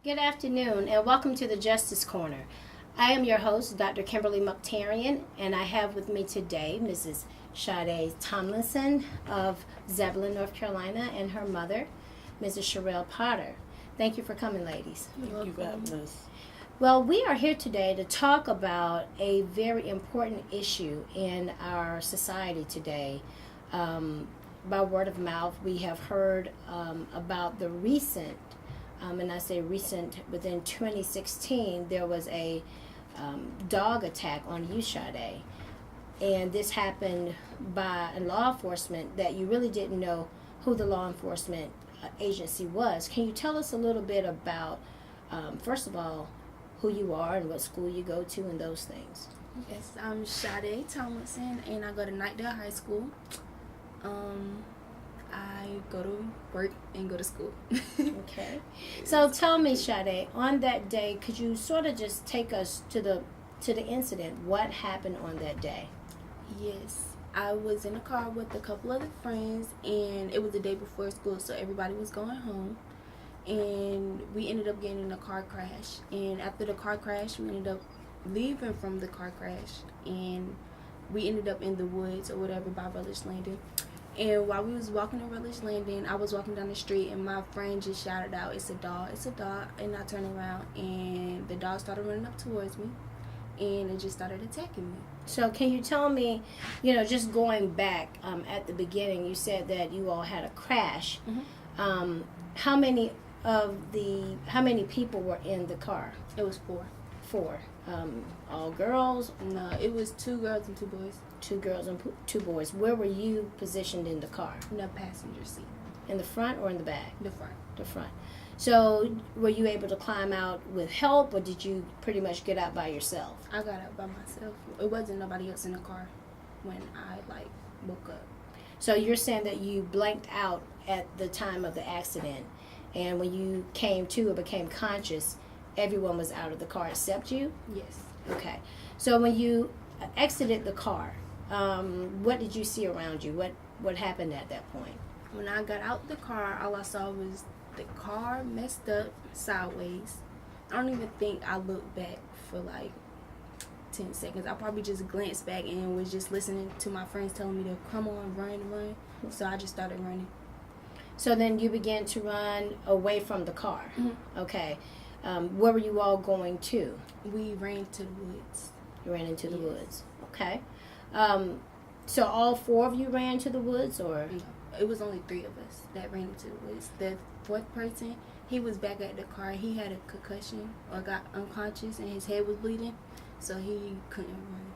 Good afternoon and welcome to the Justice Corner. I am your host, Dr. Kimberly Mukhtarian, and I have with me today Mrs. Sade Tomlinson of Zebulon, North Carolina, and her mother, Mrs. Sherelle Potter. Thank you for coming, ladies. Thank you for having us. Well, we are here today to talk about a very important issue in our society today. By word of mouth, we have heard about the recent, and I say recent, within 2016, there was a dog attack on you, Sade. And this happened by a law enforcement that you really didn't know who the law enforcement agency was. Can you tell us a little bit about, first of all, who you are and what school you go to and those things? Yes, I'm Sade Tomlinson, and I go to Knightdale High School. I go to work and go to school. Okay. So tell me, Sade, on that day, could you sort of just take us to the incident? What happened on that day? Yes, I was in a car with a couple other friends, and it was the day before school, so everybody was going home. And we ended up getting in a car crash. And after the car crash, we ended up leaving from the car crash, and we ended up in the woods or whatever by Rutledge Landing. And while we was walking to Rutledge Landing, I was walking down the street, and my friend just shouted out, "It's a dog, it's a dog." And I turned around, and the dog started running up towards me, and it just started attacking me. So can you tell me, just going back at the beginning, you said that you all had a crash. Mm-hmm. How many people were in the car? It was four. Four. All girls? No, it was 2 girls and 2 boys. 2 girls and 2 boys. Where were you positioned in the car? In the passenger seat. In the front or in the back? The front. The front. So were you able to climb out with help, or did you pretty much get out by yourself? I got out by myself. It wasn't nobody else in the car when I woke up. So you're saying that you blanked out at the time of the accident, and when you came to or became conscious, everyone was out of the car except you? Yes. Okay. So when you exited the car, what did you see around you? What happened at that point? When I got out the car, all I saw was the car messed up sideways. I don't even think I looked back for 10 seconds. I probably just glanced back and was just listening to my friends telling me to come on, run. So I just started running. So then you began to run away from the car. Mm-hmm. Okay. Where were you all going to? We ran to the woods. You ran into the Yes. woods. Okay. So all 4 of you ran to the woods, or? No, it was only 3 of us that ran into the woods. The 4th person, he was back at the car. He had a concussion or got unconscious, and his head was bleeding, so he couldn't run.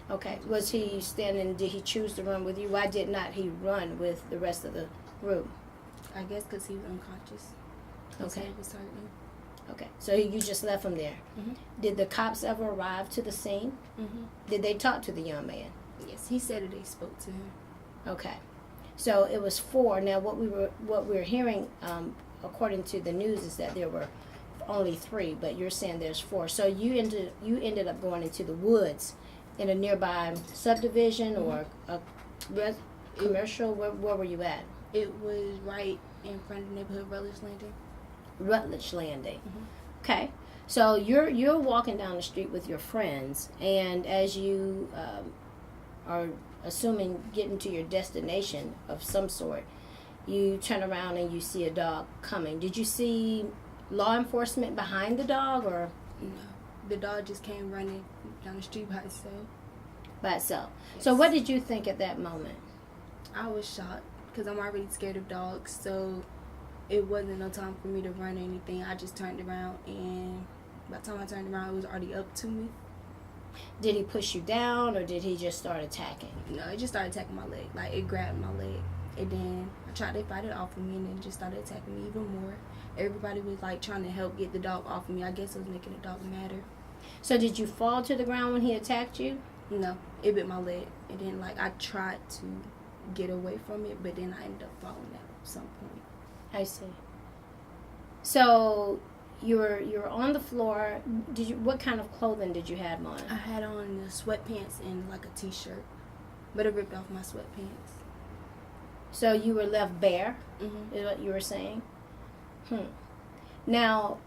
Okay. Was he standing? Did he choose to run with you? Why did not he run with the rest of the group? I guess because he was unconscious. His Okay. head was hurting. Okay. So you just left him there. Mm-hmm. Did the cops ever arrive to the scene? Mm-hmm. Did they talk to the young man? Yes, he said that they spoke to him. Okay. So it was 4. Now what we're hearing, according to the news, is that there were only 3, but you're saying there's 4. So you ended up going into the woods in a nearby subdivision, Mm-hmm. or a commercial. Where were you at? It was right in front of the neighborhood Rutledge Landing. Rutledge Landing. Mm-hmm. Okay. So you're walking down the street with your friends, and as you are assuming getting to your destination of some sort, you turn around and you see a dog coming. Did you see law enforcement behind the dog, or? No, the dog just came running down the street by itself. By itself. Yes. So what did you think at that moment? I was shocked because I'm already scared of dogs, so it wasn't no time for me to run or anything. I just turned around, and by the time I turned around, it was already up to me. Did he push you down, or did he just start attacking? No, it just started attacking my leg. It grabbed my leg, and then I tried to fight it off of me, and then it just started attacking me even more. Everybody was trying to help get the dog off of me. I guess it was making the dog madder. So did you fall to the ground when he attacked you? No, it bit my leg, and then I tried to get away from it, but then I ended up falling at some point. I see. So you're on the floor. What kind of clothing did you have on? I had on the sweatpants and a t-shirt, but it ripped off my sweatpants. So you were left bare, Mm-hmm. is what you were saying? Now,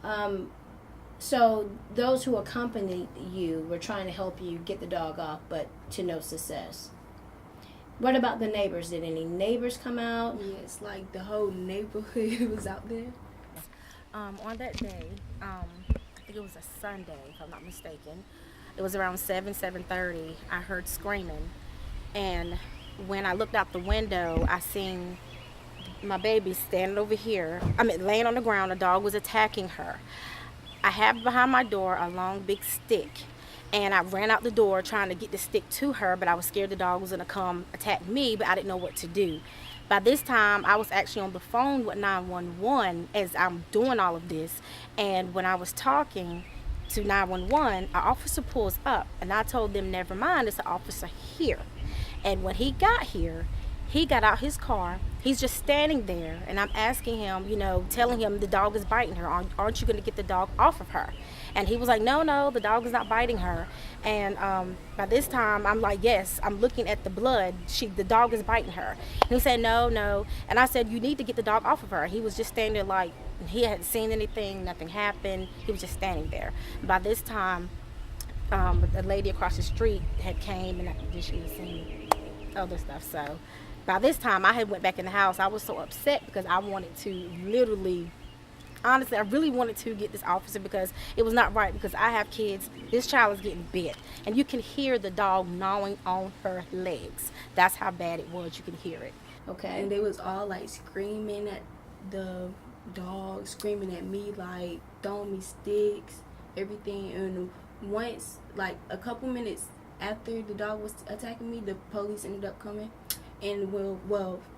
so those who accompanied you were trying to help you get the dog off, but to no success. What about the neighbors? Did any neighbors come out? Yes, like the whole neighborhood was out there. On that day, I think it was a Sunday, if I'm not mistaken. It was around 7:30. I heard screaming, and when I looked out the window, I seen my baby standing over here. Laying on the ground. A dog was attacking her. I have behind my door a long, big stick, and I ran out the door trying to get the stick to her, but I was scared the dog was gonna come attack me, but I didn't know what to do. By this time, I was actually on the phone with 911 as I'm doing all of this, and when I was talking to 911, an officer pulls up, and I told them, never mind, it's an officer here. And when he got here, he got out his car. He's just standing there, and I'm asking him, telling him the dog is biting her. Aren't you going to get the dog off of her? And he was like, no, the dog is not biting her. And by this time, I'm like, yes, I'm looking at the blood. The dog is biting her. And he said, no. And I said, you need to get the dog off of her. He was just standing there like he hadn't seen anything, nothing happened. He was just standing there. By this time, the lady across the street had came, and she was seeing other stuff. So by this time, I had went back in the house. I was so upset because I wanted to honestly, I really wanted to get this officer because it was not right, because I have kids. This child is getting bit, and you can hear the dog gnawing on her legs. That's how bad it was. You can hear it. Okay. And they was all like screaming at the dog, screaming at me, like throwing me sticks, everything. And once, like a couple minutes after the dog was attacking me, the police ended up coming. And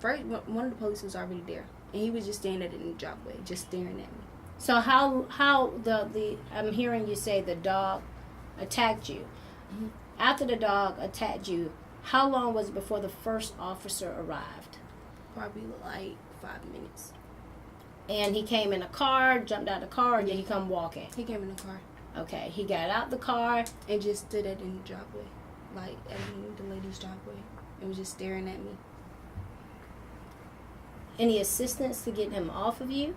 first one of the police was already there, and he was just standing in the driveway, just staring at me. So how the I'm hearing you say the dog attacked you. Mm-hmm. After the dog attacked you, how long was it before the first officer arrived? Probably like 5 minutes. And he came in a car, jumped out of the car, or did he come walking? He came in a car. Okay, he got out the car and just stood in the driveway, like at the lady's driveway. It was just staring at me. Any assistance to get him off of you?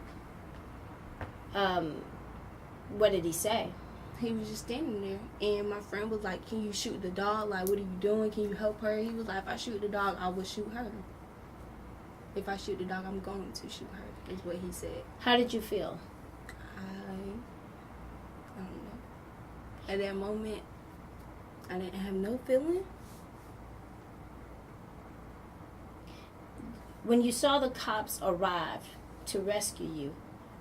What did he say? He was just standing there, and my friend was like, can you shoot the dog? Like, what are you doing? Can you help her? He was like, if I shoot the dog, I will shoot her. If I shoot the dog, I'm going to shoot her, is what he said. How did you feel? I don't know. At that moment, I didn't have no feeling. When you saw the cops arrive to rescue you,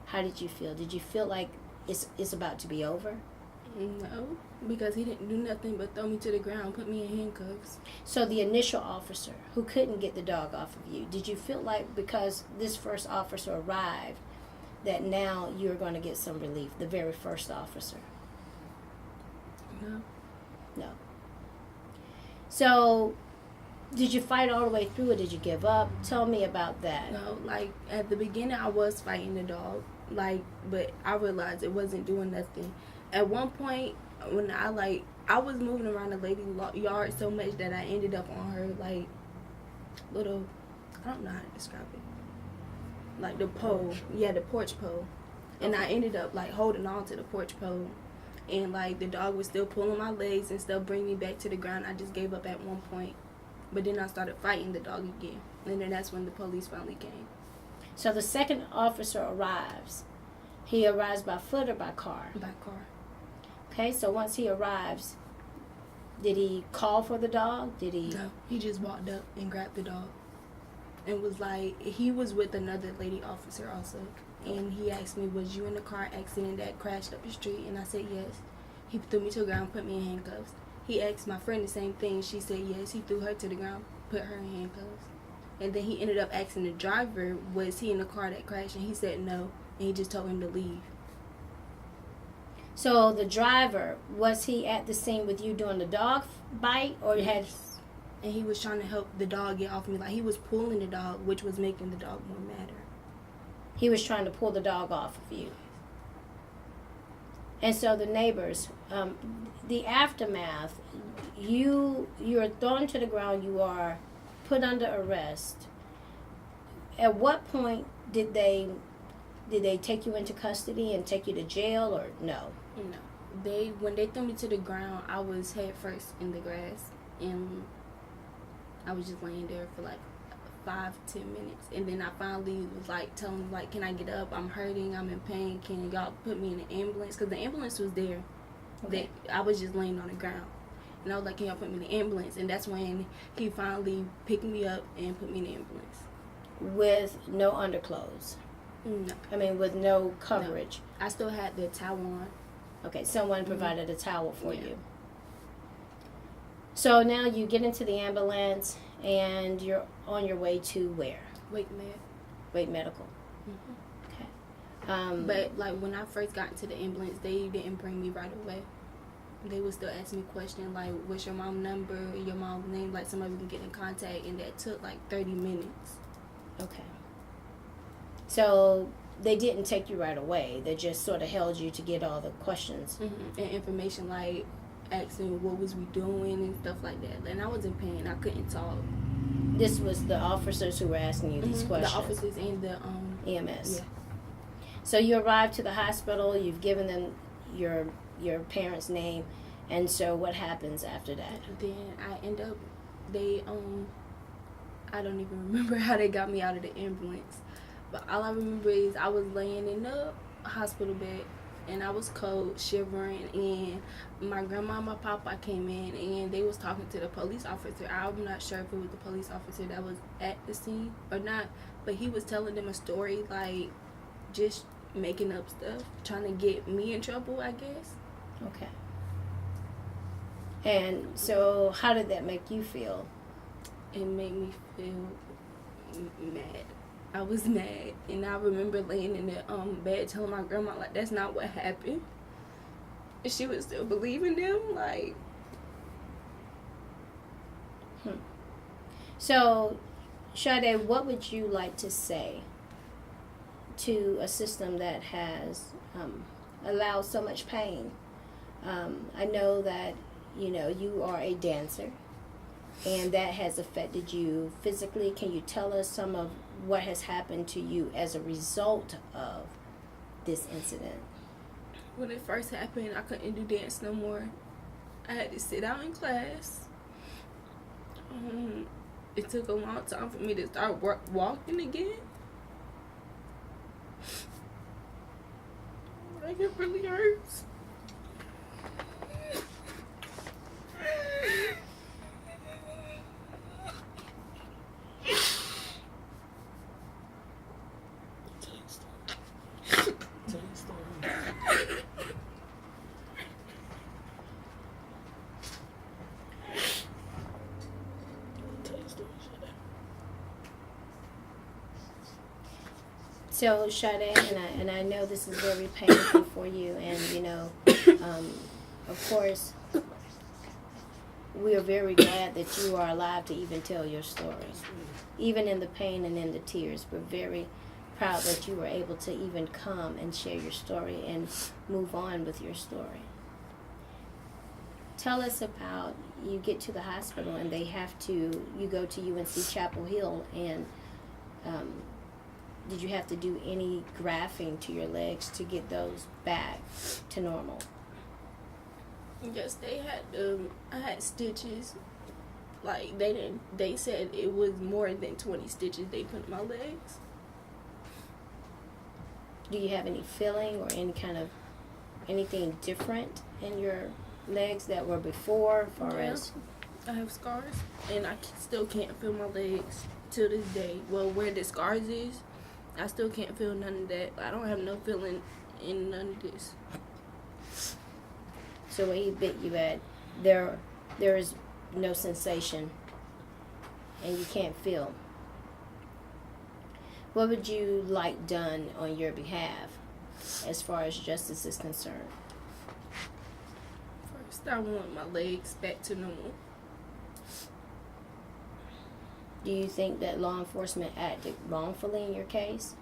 how did you feel? Did you feel like it's about to be over? No, because he didn't do nothing but throw me to the ground, put me in handcuffs. So the initial officer who couldn't get the dog off of you, did you feel like because this first officer arrived that now you're going to get some relief, the very first officer? No. So did you fight all the way through, or did you give up? Tell me about that. No, like at the beginning I was fighting the dog, but I realized it wasn't doing nothing. At one point when I was moving around the lady's yard so much that I ended up on her little, I don't know how to describe it, like the pole, the porch pole. And I ended up holding on to the porch pole, and the dog was still pulling my legs and stuff, bringing me back to the ground. I just gave up at one point. But then I started fighting the dog again. And then that's when the police finally came. So the second officer arrives. He arrives by foot or by car? By car. Okay, so once he arrives, did he call for the dog? No, he just walked up and grabbed the dog. And was he was with another lady officer also. And he asked me, was you in the car accident that crashed up the street? And I said yes. He threw me to the ground, put me in handcuffs. He asked my friend the same thing. She said yes. He threw her to the ground, put her in handcuffs. And then he ended up asking the driver, was he in the car that crashed? And he said no. And he just told him to leave. So the driver, was he at the scene with you doing the dog bite? Or had? And he was trying to help the dog get off me. He was pulling the dog, which was making the dog more madder. He was trying to pull the dog off of you. And so the neighbors, the aftermath, you're thrown to the ground, you are put under arrest. At what point did they Did they take you into custody and take you to jail, or no? No. When they threw me to the ground, I was head first in the grass, and I was just laying there for like 5-10 minutes, and then I finally was like telling them, like, can I get up? I'm hurting. I'm in pain. Can y'all put me in an ambulance? Because the ambulance was there. Okay. I was just laying on the ground, and I was like, can y'all put me in the ambulance? And that's when he finally picked me up and put me in the ambulance. With no underclothes? No. I mean, with no coverage? No. I still had the towel on. Okay, someone provided a towel for Yeah. you. So now you get into the ambulance and you're on your way to where? Wait a minute. Wake Medical. Okay. But like when I first got into the ambulance, they didn't bring me right away. They would still ask me questions like, what's your mom's number, your mom's name, like somebody we can get in contact, and that took like 30 minutes. Okay. So they didn't take you right away. They just sort of held you to get all the questions. And information like asking what was we doing and stuff like that. And I was in pain. I couldn't talk. This was the officers who were asking you these questions? The officers and the EMS. Yeah. So you arrived to the hospital. You've given them your parents' name. And so what happens after that? Then I end up, I don't even remember how they got me out of the ambulance. But all I remember is I was laying in the hospital bed, and I was cold, shivering, and my grandma and my papa came in, and they was talking to the police officer. I'm not sure if it was the police officer that was at the scene or not, but he was telling them a story, like, just making up stuff, trying to get me in trouble, I guess. Okay. And so how did that make you feel? It made me feel mad. I was mad, and I remember laying in the bed telling my grandma, like, that's not what happened. And she was still believing them, like. So, Sade, what would you like to say to a system that has allowed so much pain? I know that, you are a dancer, and that has affected you physically. Can you tell us some of what has happened to you as a result of this incident? When it first happened, I couldn't do dance no more. I had to sit out in class. It took a long time for me to start walking again. Like, it really hurts. So, Sade, and I know this is very painful for you, and, of course, we are very glad that you are alive to even tell your story. Even in the pain and in the tears, we're very proud that you were able to even come and share your story and move on with your story. Tell us about, you get to the hospital and you go to UNC Chapel Hill, and did you have to do any grafting to your legs to get those back to normal? Yes, I had stitches. Like, they said it was more than 20 stitches they put in my legs. Do you have any feeling or any kind of anything different in your legs that were before, as far as? I have scars, and I still can't feel my legs to this day. Well, where the scars is, I still can't feel none of that. I don't have no feeling in none of this. So where he bit you at, there is no sensation, and you can't feel. What would you like done on your behalf as far as justice is concerned? First, I want my legs back to normal. Do you think that law enforcement acted wrongfully in your case?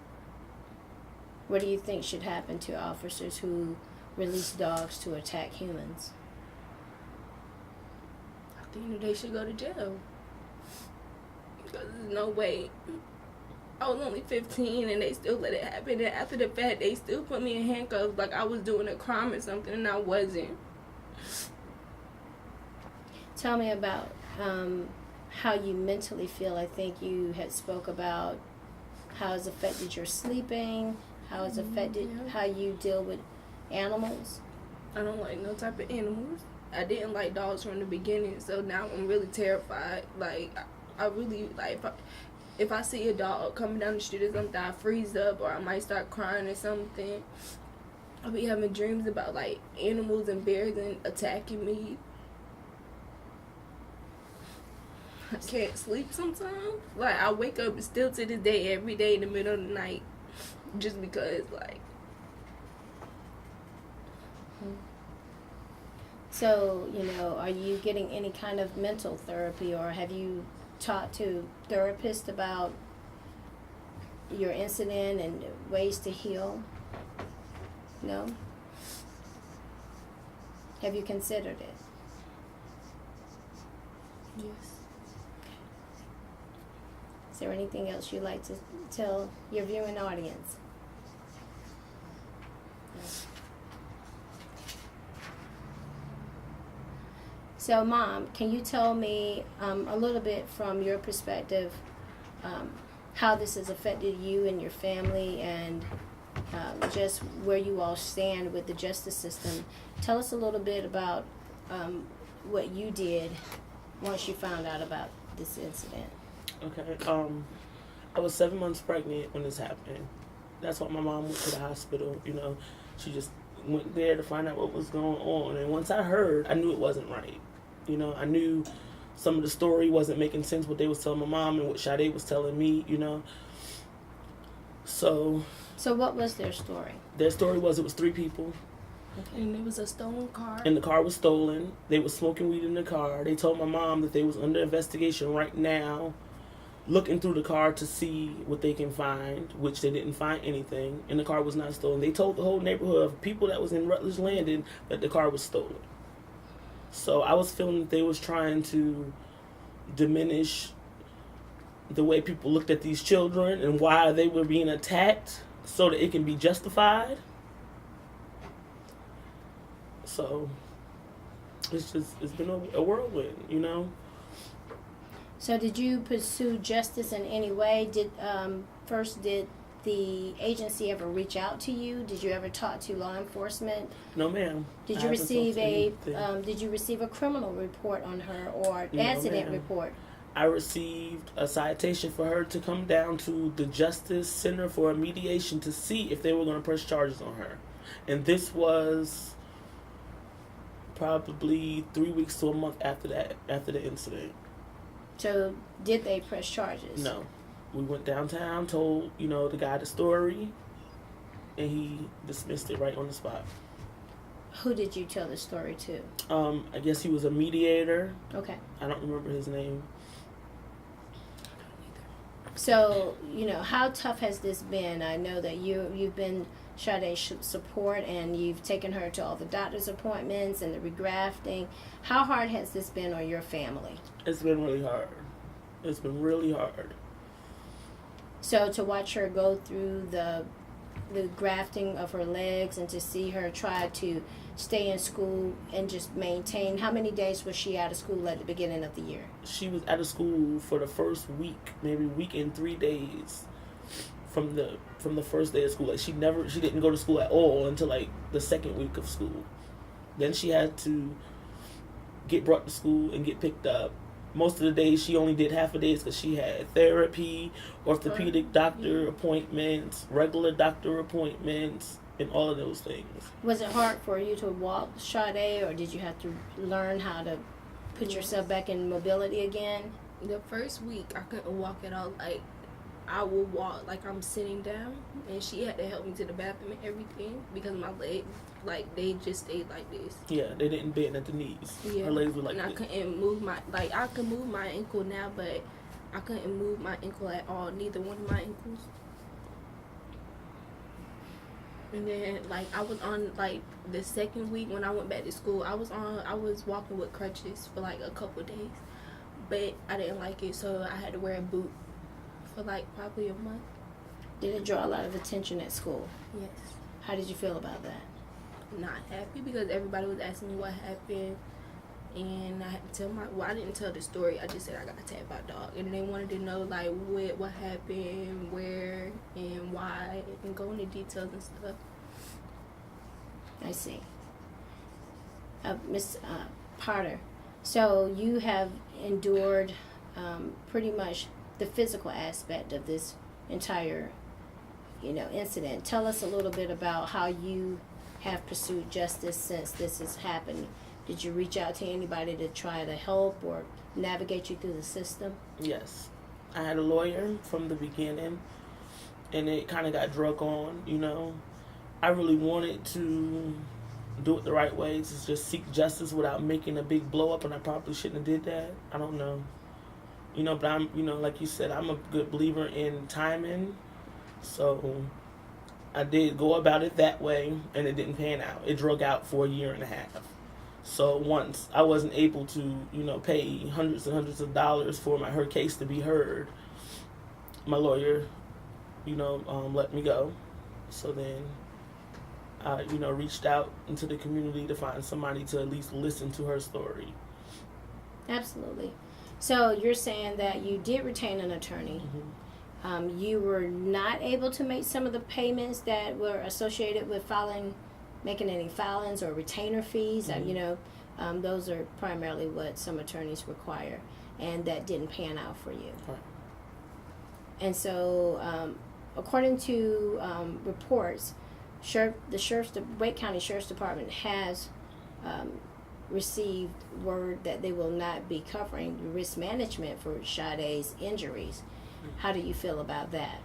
What do you think should happen to officers who release dogs to attack humans? I think they should go to jail. Because there's no way I was only 15 and they still let it happen. And after the fact, they still put me in handcuffs like I was doing a crime or something, and I wasn't. Tell me about how you mentally feel. I think you had spoke about how it's affected your sleeping, how it's affected how you deal with animals. I don't like no type of animals. I didn't like dogs from the beginning, so now I'm really terrified. Like, I really, like, if I see a dog coming down the street or something, I freeze up, or I might start crying or something. I'll be having dreams about, like, animals and bears and attacking me. I can't sleep sometimes. Like, I wake up still to this day, every day in the middle of the night, just because, like. So, are you getting any kind of mental therapy, or have you talked to therapists about your incident and ways to heal? No? Have you considered it? Yes. Is there anything else you'd like to tell your viewing audience? So, Mom, can you tell me a little bit from your perspective how this has affected you and your family, and just where you all stand with the justice system? Tell us a little bit about what you did once you found out about this incident. Okay. I was 7 months pregnant when this happened. That's why my mom went to the hospital. She just went there to find out what was going on. And once I heard, I knew it wasn't right. I knew some of the story wasn't making sense, what they was telling my mom and what Sade was telling me, So what was their story? Their story was it was 3 people. Okay. And it was a stolen car. And the car was stolen. They was smoking weed in the car. They told my mom that they was under investigation right now, looking through the car to see what they can find, which they didn't find anything. And the car was not stolen. They told the whole neighborhood of people that was in Rutledge Landing that the car was stolen. So I was feeling that they was trying to diminish the way people looked at these children and why they were being attacked so that it can be justified. So it's been a whirlwind, So did you pursue justice in any way? Did the agency ever reach out to you? Did you ever talk to law enforcement? No, ma'am. Did you receive a criminal report on her, or accident report? I received a citation for her to come down to the Justice Center for Mediation to see if they were going to press charges on her. And this was probably 3 weeks to a month after the incident. So did they press charges? No. We went downtown, told, the guy the story, and he dismissed it right on the spot. Who did you tell the story to? I guess he was a mediator. Okay. I don't remember his name. So, how tough has this been? I know that you've been Sade's support, and you've taken her to all the doctor's appointments and the regrafting. How hard has this been on your family? It's been really hard. It's been really hard. So to watch her go through the grafting of her legs, and to see her try to stay in school and just maintain. How many days was she out of school at the beginning of the year? She was out of school for the first week, maybe week and 3 days from the first day of school. Like she didn't go to school at all until like the second week of school. Then she had to get brought to school and get picked up. Most of the days she only did half a day because she had therapy, orthopedic doctor appointments, regular doctor appointments, and all of those things. Was it hard for you to walk, Sade, or did you have to learn how to put yourself back in mobility again? The first week I couldn't walk at all. Like, I would walk like I'm sitting down, and she had to help me to the bathroom and everything because my legs, like, they just stayed like this. Yeah, they didn't bend at the knees. Yeah. Her legs were like and this. I couldn't move I could move my ankle now, but I couldn't move my ankle at all, neither one of my ankles. And then, like, I was on, like, the second week when I went back to school, I was walking with crutches for, like, a couple of days. But I didn't like it, so I had to wear a boot for like probably a month. Did it draw a lot of attention at school? Yes. How did you feel about that? Not happy because everybody was asking me what happened, and I had to tell I didn't tell the story. I just said I got attacked by a dog, and they wanted to know like what happened, where, and why, and go into details and stuff. I see. Miss Potter, so you have endured pretty much the physical aspect of this entire, incident. Tell us a little bit about how you have pursued justice since this has happened. Did you reach out to anybody to try to help or navigate you through the system? Yes. I had a lawyer from the beginning, and it kind of got drug on, I really wanted to do it the right way, to just seek justice without making a big blow up, and I probably shouldn't have did that. I don't know. But I'm, like you said, I'm a good believer in timing. So I did go about it that way, and it didn't pan out. It drug out for a year and a half. So once I wasn't able to, pay hundreds and hundreds of dollars for her case to be heard, my lawyer, let me go. So then I, reached out into the community to find somebody to at least listen to her story. Absolutely. So you're saying that you did retain an attorney. Mm-hmm. You were not able to make some of the payments that were associated with making any filings or retainer fees. Mm-hmm. Those are primarily what some attorneys require, and that didn't pan out for you. Right. And so, according to reports, the Wake County Sheriff's Department has received word that they will not be covering the risk management for Sade's injuries. How do you feel about that?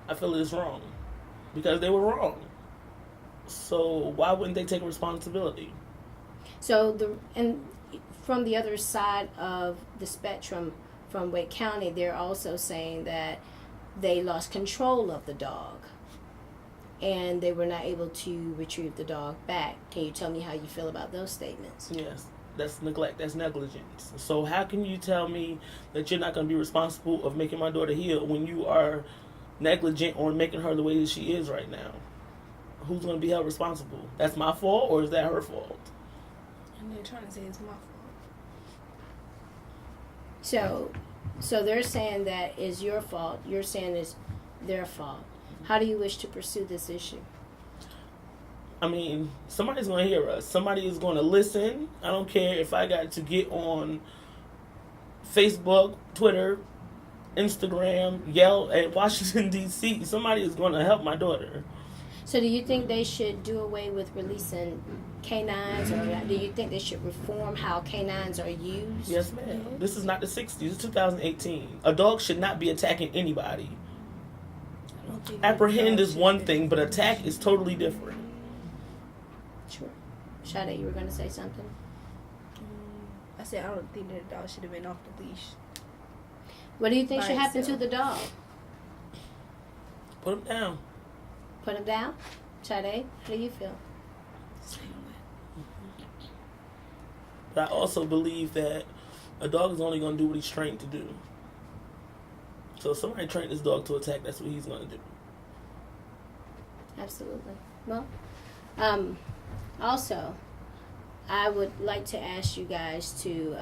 I feel it's wrong because they were wrong. So why wouldn't they take responsibility? So from the other side of the spectrum, from Wake County, they're also saying that they lost control of the dog and they were not able to retrieve the dog back. Can you tell me how you feel about those statements? Yes, that's neglect, that's negligence. So how can you tell me that you're not going to be responsible of making my daughter heal when you are negligent on making her the way that she is right now? Who's going to be held responsible? That's my fault, or is that her fault? And they're trying to say it's my fault. So they're saying that is your fault. You're saying it's their fault. How do you wish to pursue this issue? I mean, somebody's going to hear us. Somebody is going to listen. I don't care if I got to get on Facebook, Twitter, Instagram, yell at Washington, D.C. Somebody is going to help my daughter. So do you think they should do away with releasing canines, or do you think they should reform how canines are used? Yes, ma'am. This is not the 60s. It's 2018. A dog should not be attacking anybody. Apprehend is one thing, but attack is totally different. Sure. Sade, you were going to say something? I said I don't think that the dog should have been off the leash. What do you think By should happen itself. to the dog? Put him down. Put him down? Sade, how do you feel? But I also believe that a dog is only going to do what he's trained to do. So if somebody trained this dog to attack, that's what he's going to do. Absolutely. Well, also, I would like to ask you guys to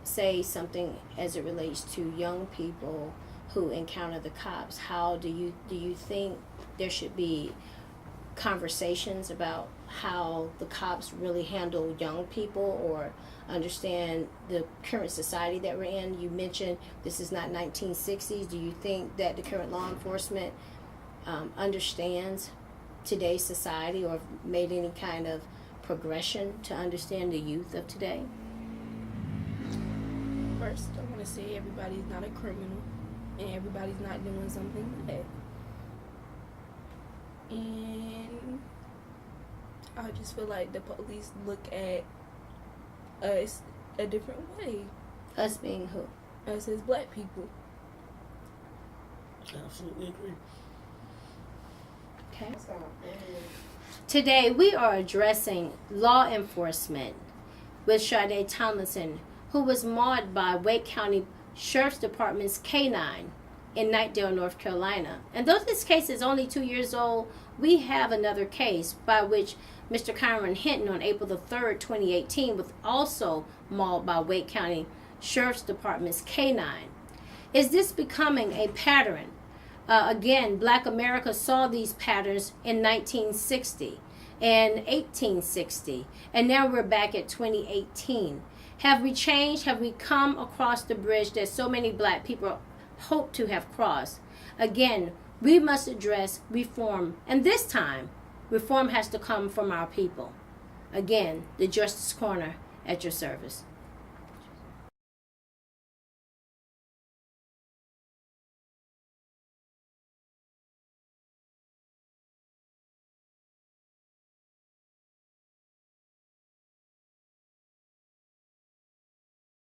say something as it relates to young people who encounter the cops. How do you think there should be conversations about how the cops really handle young people or understand the current society that we're in? You mentioned this is not 1960s. Do you think that the current law enforcement understands today's society or made any kind of progression to understand the youth of today? First, I want to say everybody's not a criminal and everybody's not doing something bad. And I just feel like the police look at us a different way. Us being who? Us as black people. Absolutely agree. Okay. Today we are addressing law enforcement with Sade Tomlinson, who was mauled by Wake County Sheriff's Department's K-9 in Knightdale, North Carolina. And though this case is only 2 years old, we have another case by which Mr. Kyron Hinton on April the 3rd, 2018 was also mauled by Wake County Sheriff's Department's K-9. Is this becoming a pattern? Again, Black America saw these patterns in 1960 and 1860, and now we're back at 2018. Have we changed? Have we come across the bridge that so many Black people hope to have crossed? Again, we must address reform, and this time, reform has to come from our people. Again, the Justice Corner at your service.